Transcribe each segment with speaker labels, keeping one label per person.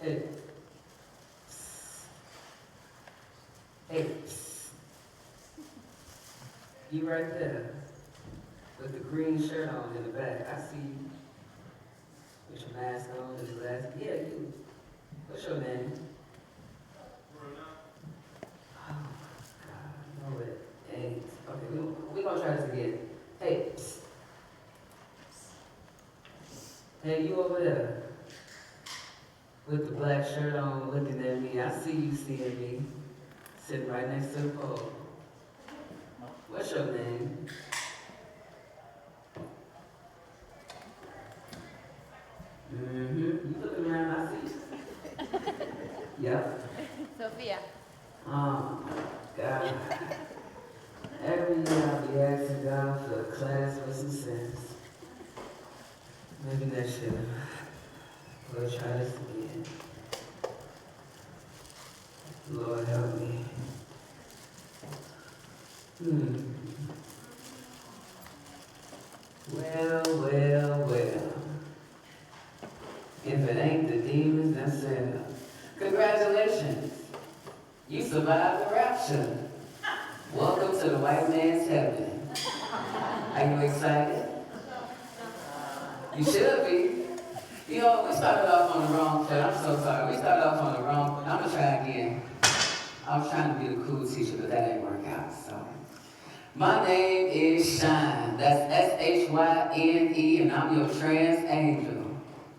Speaker 1: Hey. Hey. You right there with the green shirt on in the back. I see you with your mask on and your glasses. Yeah, you. What's your name? Oh, God, no it ain't. Okay, we gonna try this again. Hey. Hey, you over there with the black shirt on looking at me. I see you seeing me sitting right next to the pole. What's your name? You looking around, I see you. Yep.
Speaker 2: Sophia.
Speaker 1: Oh, God. Every year I'll be asking God for a class with some sense. Maybe next year we'll try this again. Lord help me. Well. If it ain't the demons themselves. Congratulations. You survived the rapture. Welcome to the white man's heaven. Are you excited? You should be. You know, we started off on the wrong foot. I'm so sorry. We started off on the wrong foot. I'm going to try again. I was trying to be the cool teacher, but that didn't work out, so. My name is Shine. That's S-H-Y-N-E, and I'm your trans angel.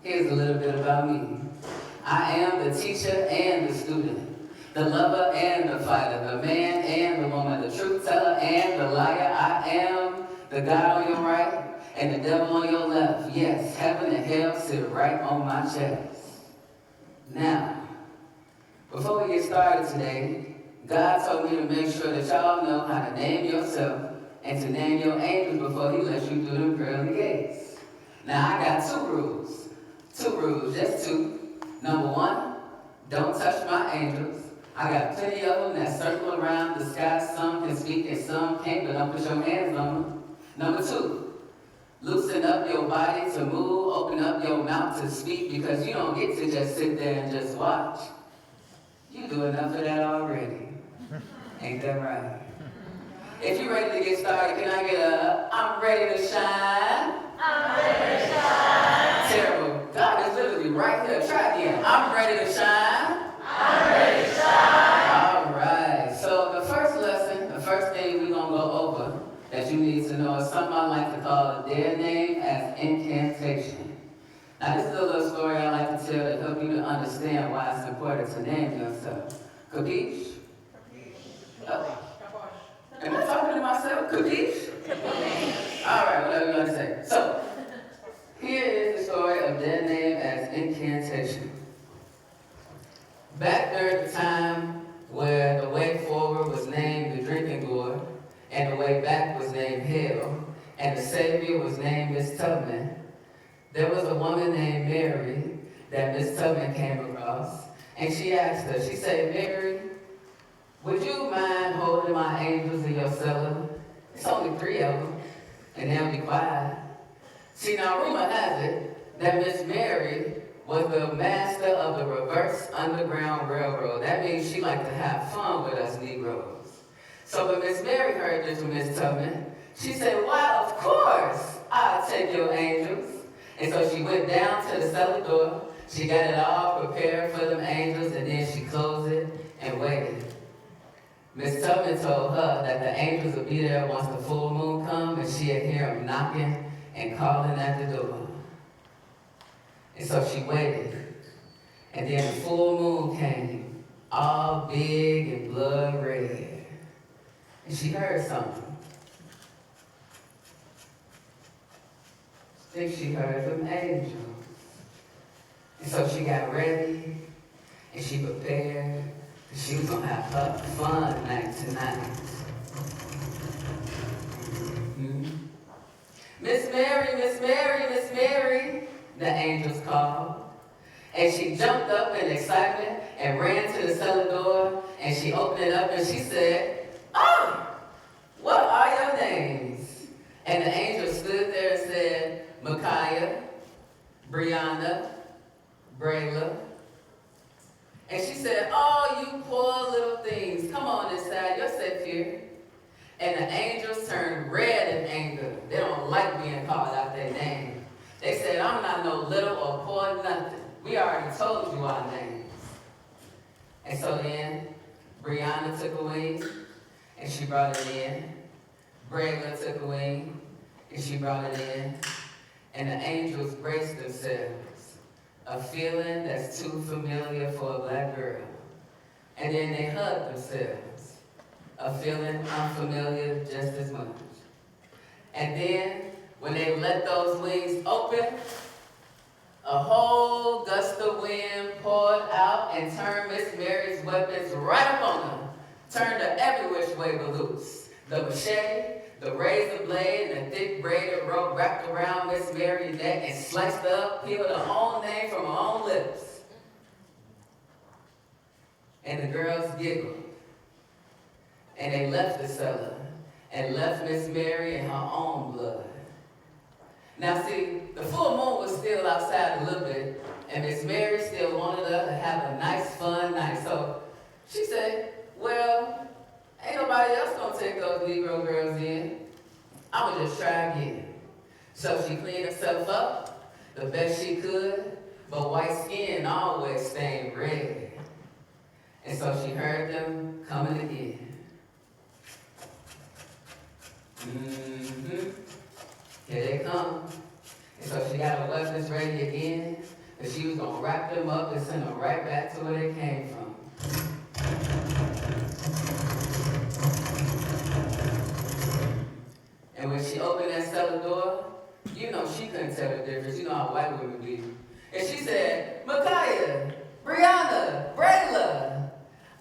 Speaker 1: Here's a little bit about me. I am the teacher and the student, the lover and the fighter, the man and the woman, the truth teller and the liar. I am the God on your right and the devil on your left. Yes, heaven and hell sit right on my chest. Now, before we get started today, God told me to make sure that y'all know how to name yourself and to name your angels before he lets you through the pearly gates. Now, I got two rules. Just two. Number one, don't touch my angels. I got plenty of them that circle around the sky. Some can speak and some can't, but don't put your hands on them. Number two, loosen up your body to move, open up your mouth to speak, because you don't get to just sit there and just watch. You do enough of that already. Ain't that right? If you're ready to get started, can I get a, I'm ready to shine? I'm ready to shine. Terrible. God is literally right here. Try again. I'm ready to shine. I'm ready to shine. All right. So the first lesson, the first thing we're going to go over that you need to know is something I like to call their name as incantation. Now this is a little story I like to tell to help you to understand why it's important to name yourself. Capiche? Am I talking to myself? Capiche? All right, whatever you want to say. So, here is the story of their name as incantation. Back during the time where the way forward was named the drinking gourd, and the way back was named hell, and the Savior was named Miss Tubman, there was a woman named Mary that Miss Tubman came across, and she asked her, she said, Mary, would you mind holding my angels in your cellar? It's only 3 of them, and they'll be quiet. See, now rumor has it that Miss Mary was the master of the reverse underground railroad. That means she liked to have fun with us Negroes. So when Miss Mary heard this from Miss Tubman, she said, why, of course, I'll take your angels. And so she went down to the cellar door, she got it all prepared for them angels, and then she closed it and waited. Miss Tubman told her that the angels would be there once the full moon come, and she'd hear them knocking and calling at the door. And so she waited. And then the full moon came, all big and blood red. And she heard something. I think she heard them angels. And so she got ready, and she prepared. She was gonna have a fun night tonight. Miss Mary, Miss Mary, Miss Mary, the angels called. And she jumped up in excitement and ran to the cellar door, and she opened it up and she said, oh, what are your names? And the angel stood there and said, Micaiah, Brianna, Brayla, And she said, oh, you poor little things, come on inside, you're safe here. And the angels turned red in anger. They don't like being called out their name. They said, I'm not no little or poor nothing. We already told you our names. And so then, Brianna took a wing, and she brought it in. Brayla took a wing, and she brought it in. And the angels braced themselves, a feeling that's too familiar for a black girl. And then they hugged themselves, a feeling unfamiliar just as much. And then, when they let those wings open, a whole gust of wind poured out and turned Miss Mary's weapons right up on them, turned her every which way but loose. The machete, the razor blade, and the thick braided rope wrapped around Miss Mary's neck and sliced her up, peeled her own name from her own lips. And the girls giggled. And they left the cellar and left Miss Mary in her own blood. Now see, the full moon was still outside a little bit, and Miss Mary still wanted her to have a nice, fun night. So she said, well, ain't nobody else gonna take those Negro girls in. I'ma just try again. So she cleaned herself up the best she could, but white skin always stained red. And so she heard them coming again. Here they come. And so she got her weapons ready again, but she was gonna wrap them up and send them right back to where they came from. And when she opened that cellar door, you know she couldn't tell the difference. You know how white women be. And she said, Micaiah, Brianna, Brayla,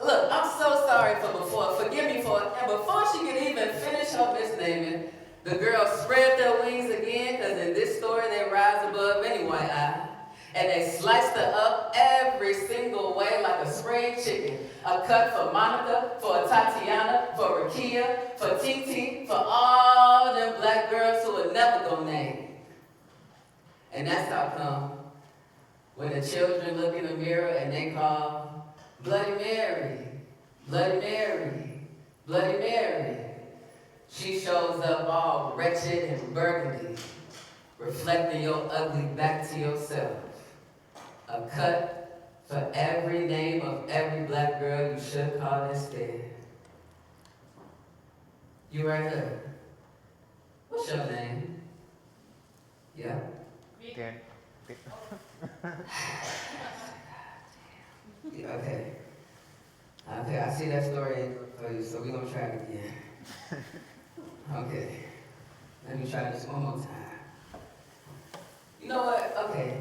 Speaker 1: look, I'm so sorry for before. Forgive me for it. And before she could even finish her misnaming, the girls spread their wings again, because in this story they rise above any white eye. And they sliced her up every single way like a spring chicken. A cut for Monica, for Tatiana, for Rakia, for Titi, for all them black girls who would never go named. And that's how come when the children look in the mirror and they call, Bloody Mary, Bloody Mary, Bloody Mary, she shows up all wretched and burgundy, reflecting your ugly back to yourself. A cut for every name of every black girl you should call instead. You right there. What's your name? Yeah?
Speaker 2: Dan.
Speaker 1: Okay. Okay, I see that story for you, so we're gonna try it again. Okay. Let me try this one more time. You know what? Okay,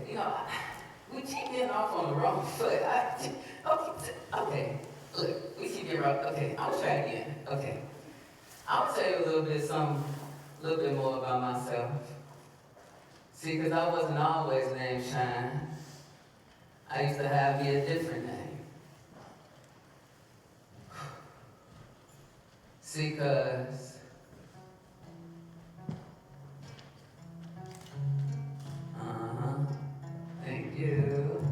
Speaker 1: we keep getting off on the wrong foot. Okay. Look, we keep getting wrong. Okay, I'm gonna try it again. Okay. I'll tell you a little bit more about myself. See, because I wasn't always named Shine. I used to have me a different name. See, because thank you.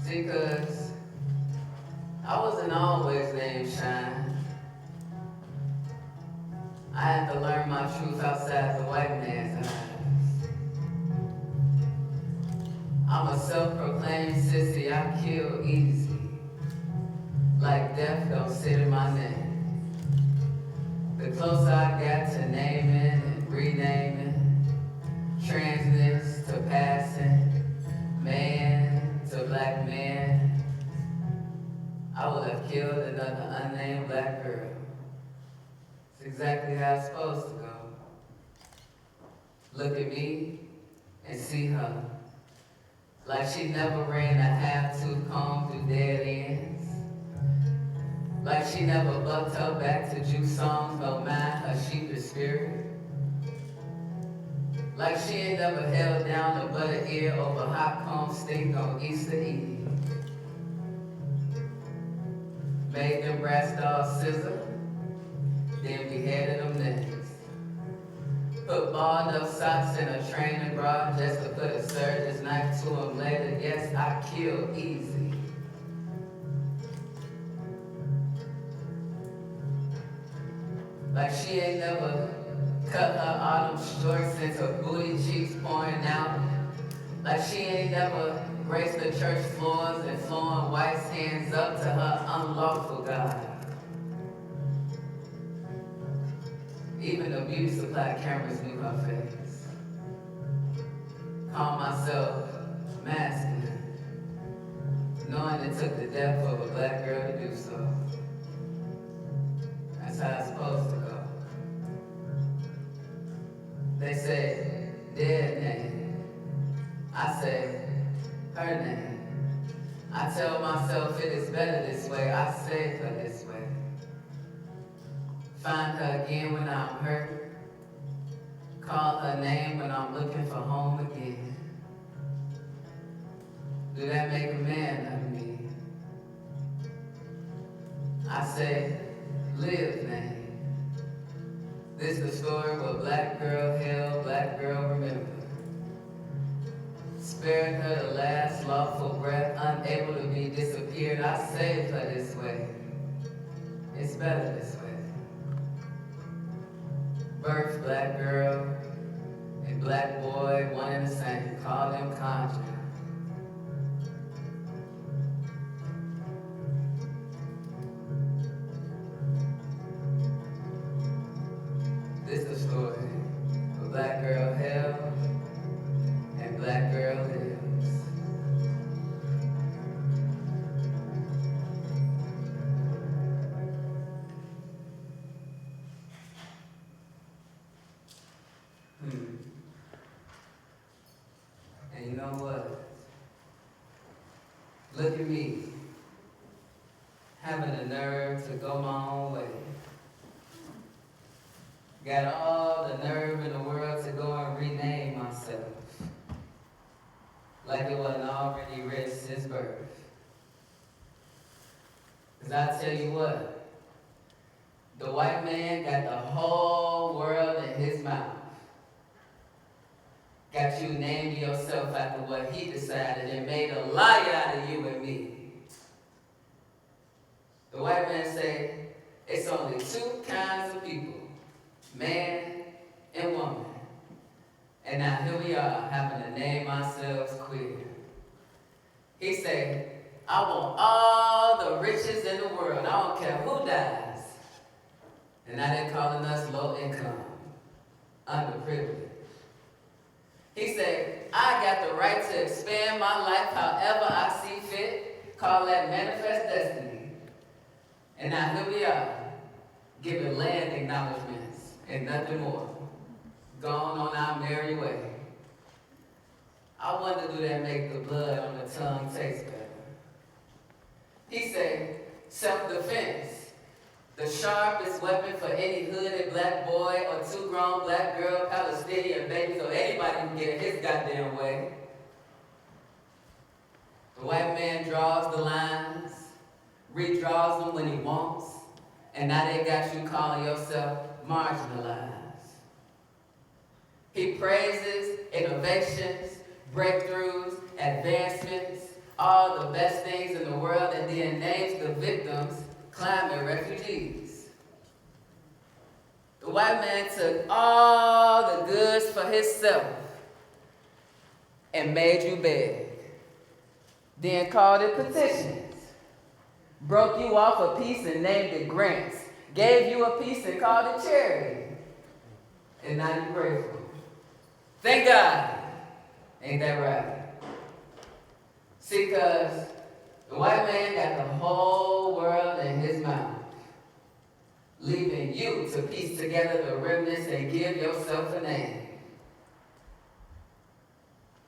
Speaker 1: See, because I wasn't always named Shine. I had to learn my truth outside the white man's eyes. I'm a self-proclaimed sissy, I kill easy. Like death don't sit in my name. The closer I got to naming and renaming, transness to passing, man to black man, I would have killed another unnamed black girl. It's exactly how it's supposed to go. Look at me and see her. Like she never ran a half-tooth comb through dead ends. Like she never bucked her back to Jew songs, no mind her sheepish spirit. Like she ain't never held down a butter ear over hot comb steak on Easter Eve. Made them brass dolls scissor, then beheaded them next. Put balled up socks in a training bra just to put a surgeon's knife to him later. Yes, I kill easy. Like she ain't never cut her autumn short since her booty cheeks pouring out. Like she ain't never graced the church floors and flowing white's hands up to her unlawful God. Even the beauty supply cameras knew her face. Call myself masculine, knowing it took the death of a black girl to do so. That's how it's supposed to go. They say, dead name. I say, her name. I tell myself it is better this way. I save her this way. Find her again when I'm hurt. Call her name when I'm looking for home again. Do that make a man of me? I say, live name. This the story of a black girl held, black girl remembered. Spared her the last lawful breath, unable to be disappeared. I saved her this way. It's better this way. Birth black girl and black boy, one and the same. Call them conjure. This is the story of a black girl held and black girl lives. And you know what? Look at me, having the nerve to go my own way. Got all the nerve in the world to go and rename myself. Like it wasn't already written since birth. Cause I tell you what, the white man got the whole world in his mouth. Got you named yourself after what he decided and made a liar out of you and me. The white man say, it's only two kinds of people, man and woman. And now here we are having to name ourselves queer. He say, I want all the riches in the world. I don't care who dies. And now they're calling us low income, underprivileged. He said, I got the right to expand my life however I see fit. Call that manifest destiny. And now here we are, giving land acknowledgments and nothing more. Gone on our merry way. I wonder, do that make the blood on the tongue taste better? He said, self-defense. The sharpest weapon for any hooded black boy or two grown black girl Palestinian babies or anybody can get his goddamn way. The white man draws the lines, redraws them when he wants, and now they got you calling yourself marginalized. He praises innovations, breakthroughs, advancements, all the best things in the world, and then names the victims climate refugees. The white man took all the goods for himself and made you beg. Then called it petitions. Broke you off a piece and named it grants. Gave you a piece and called it charity. And now you're grateful. Thank God. Ain't that right? See, cause the white man got the whole world in his mouth, leaving you to piece together the remnants and give yourself a name.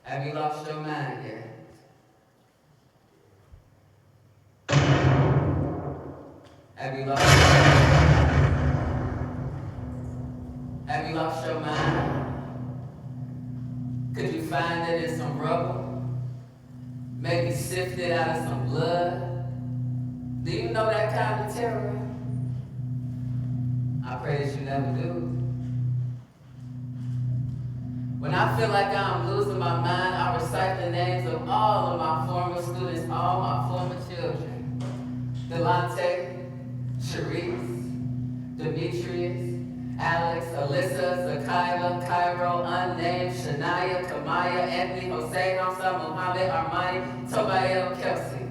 Speaker 1: Have you lost your mind yet? Have you lost your mind? Have you lost your mind? Could you find it in some rubble? Maybe sifted out of some blood? Do you know that kind of terror? I pray that you never do. When I feel like I'm losing my mind, I recite the names of all of my former students, all my former children. Delante, Sharice, Demetrius, Alex, Alyssa, Zakila, Cairo, Unnamed, Shania, Kamaya, Anthony, Jose, Hamza, Muhammad, Armani, Tobael, Kelsey.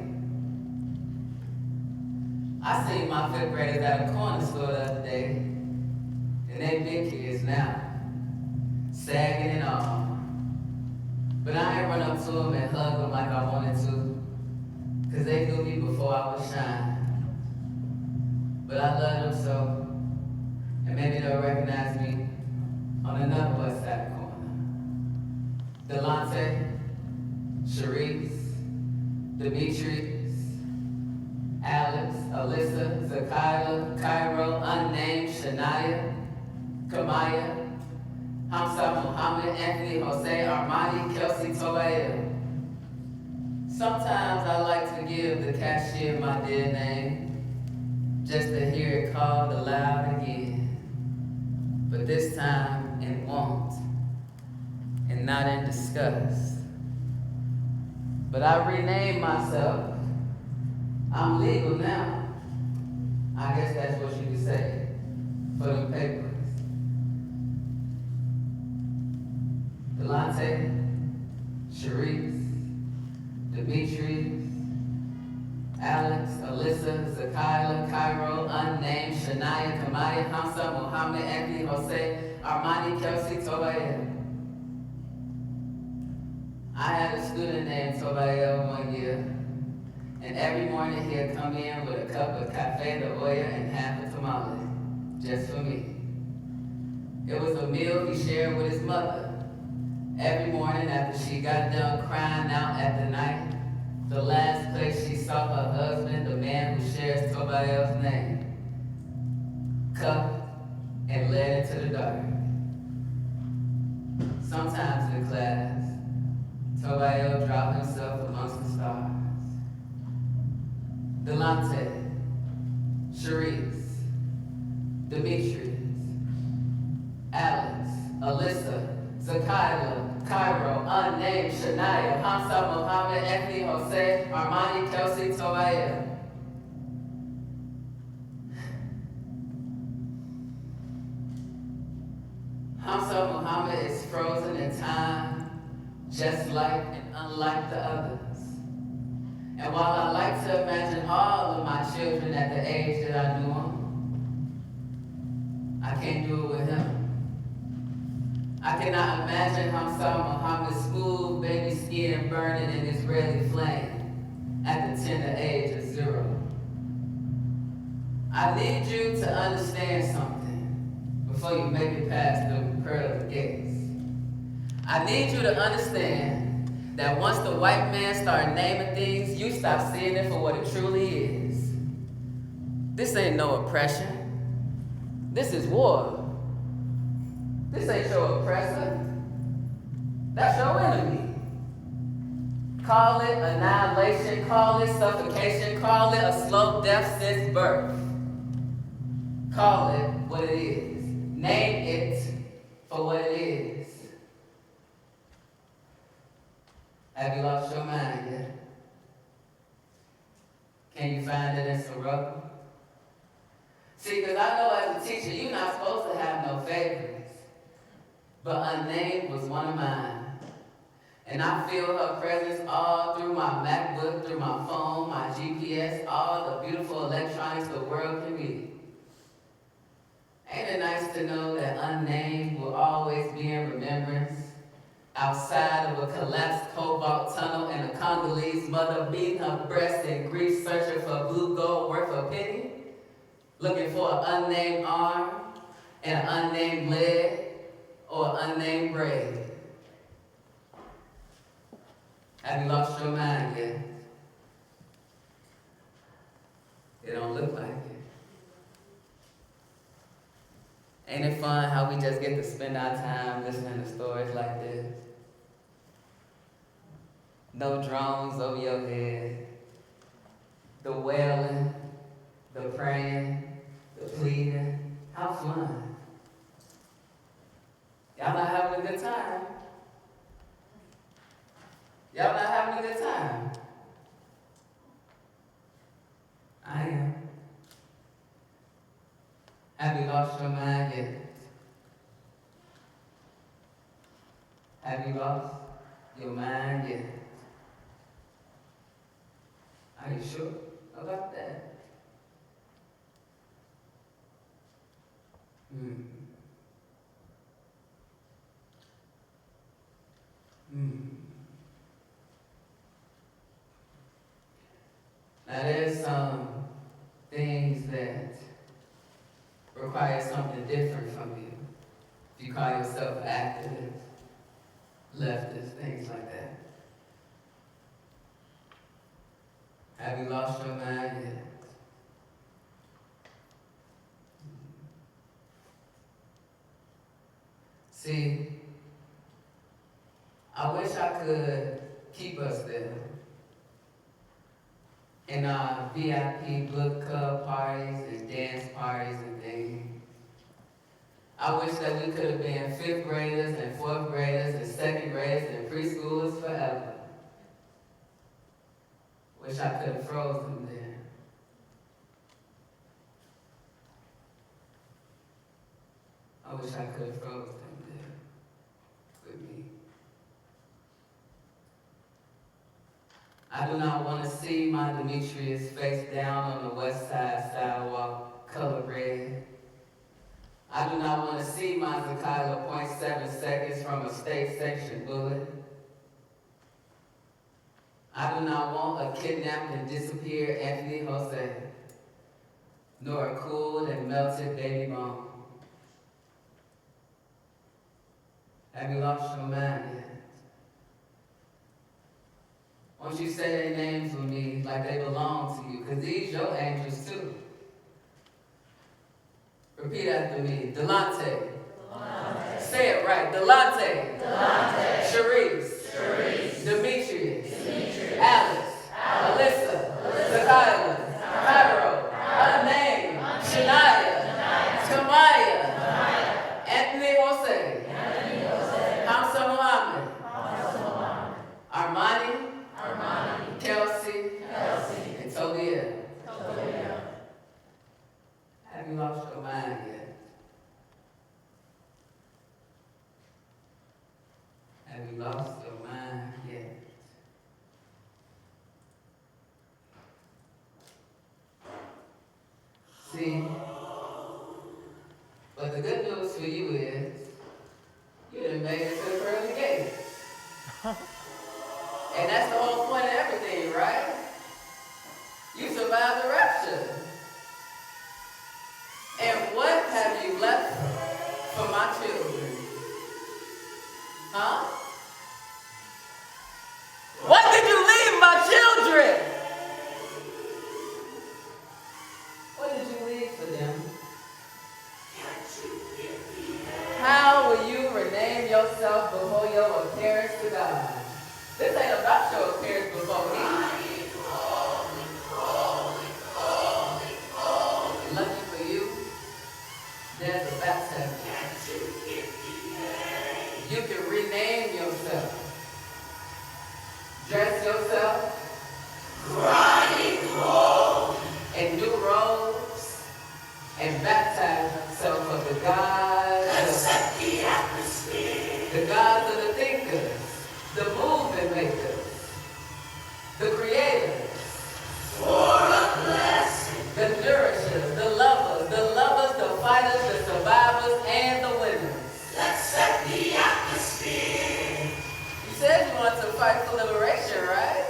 Speaker 1: I seen my fifth graders at a corner store the other day, and they big kids now, sagging and all. But I ain't run up to them and hug them like I wanted to, because they knew me before I was shine. But I love them so, and maybe they'll recognize me on another West Side corner. Delante, Sharice, Demetrius, Alex, Alyssa, Zakila, Cairo, Unnamed, Shania, Kamaya, Hamza, Muhammad, Anthony, Jose, Armani, Kelsey, Tobael. Sometimes I like to give the cashier my dead name, just to hear it called aloud again. But this time in want, and not in disgust. But I renamed myself. I'm legal now. I guess that's what you could say for them papers. Delante, Sharice, Demetrius, Alex, Alyssa, Zakila, Cairo, Unnamed, Shania, Kamaya, Hamza, Muhammad, Anthony, Jose, Armani, Kelsey, Tobael. I had a student named Tobael one year, and every morning he'd come in with a cup of cafe de olla and half a tamale, just for me. It was a meal he shared with his mother. Every morning after she got done crying out at the night, the last place she saw her husband, the man who shares Tobael's name, cuffed and led into the dark. Sometimes in class, Tobael dropped himself amongst the stars. Delante, Sharice, Demetrius, Alex, Alyssa, Zakila, Cairo, Unnamed, Shania, Hamza, Muhammad, Anthony, Jose, Armani, Kelsey, Tobael. Hamza Muhammad is frozen in time, just like and unlike the others. And while I like to imagine all of my children at the age that I knew them, I can't do it with him. I cannot imagine Hamza Muhammad's smooth baby skin burning in Israeli flame at the tender age of 0. I need you to understand something before you make it past the pearly gates. I need you to understand that once the white man start naming things, you stop seeing it for what it truly is. This ain't no oppression. This is war. This ain't your oppressor. That's your enemy. Call it annihilation, call it suffocation, call it a slow death since birth. Call it what it is. Name it for what it is. Have you lost your mind yet? Can you find it in some rubble? See, because I know as a teacher, you're not supposed to have no favorites. But Unnamed was one of mine. And I feel her presence all through my MacBook, through my phone, my GPS, all the beautiful electronics the world can be. Ain't it nice to know that Unnamed will always be in remembrance? Outside of a collapsed cobalt tunnel and a Congolese mother beating her breast in grief, searching for blue gold worth of pity, looking for an unnamed arm and an unnamed leg or an unnamed braid. Have you lost your mind yet? It don't look like it. Ain't it fun how we just get to spend our time listening to stories like this? No drones over your head. The wailing, the praying, the pleading. How fun. Y'all not having a good time? Y'all not having a good time? I am. Have you lost your mind yet? Have you lost your mind yet? Are you sure about that? Hmm. Now there's some things that require something different from you. If you call yourself activist, leftist, things like that. Have you lost your mind yet? See, I wish I could keep us there. In our VIP book club parties and dance parties and things. I wish that we could have been 5th graders and 4th graders and 2nd graders and preschoolers forever. Wish I could have froze them there. I wish I could have froze them there with me. I do not want to see my Demetrius face down on the west side sidewalk, color red. I do not want to see my Zakila 0.7 seconds from a state sanction bullet. I do not want a kidnapped and disappeared Anthony Jose, nor a cooled and melted baby bomb. Have you lost your mind yet? Won't you say their names with me like they belong to you? Because these your angels too. Repeat after me. Delante. Delante. Say it right. Delante. Delante. Sharice. Demetrius. Alice. Alyssa. Zakila. Cairo. Unnamed. Shania. Tamaya. Anthony Jose. Hamza Muhammad. Armani. Kelsey. And Tolia. Have you lost your mind yet? Have you lost your mind yet? See, but the good news for you is you done made it to the pearly gates. And that's the whole point of everything, right? You survived the rapture. And what have you left for my children? Huh? What did you leave my children? What did you leave for them? How will you rename yourself before your appearance to God? This ain't about your appearance before me. Lucky for you, there's a baptism. You can rename yourself. Dress yourself in new robes and baptize yourself of the gods, the gods of the thinkers, the movement makers, the creators, the nourishers, the lovers, the fighters, the survivors, and the winners.
Speaker 2: Let's set the atmosphere.
Speaker 1: You said you wanted to fight for liberation, right?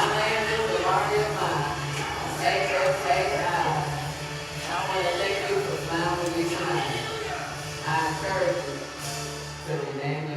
Speaker 1: My name is Amari Amai, ASAI. I want to thank you for smiling with me tonight. I encourage you to remain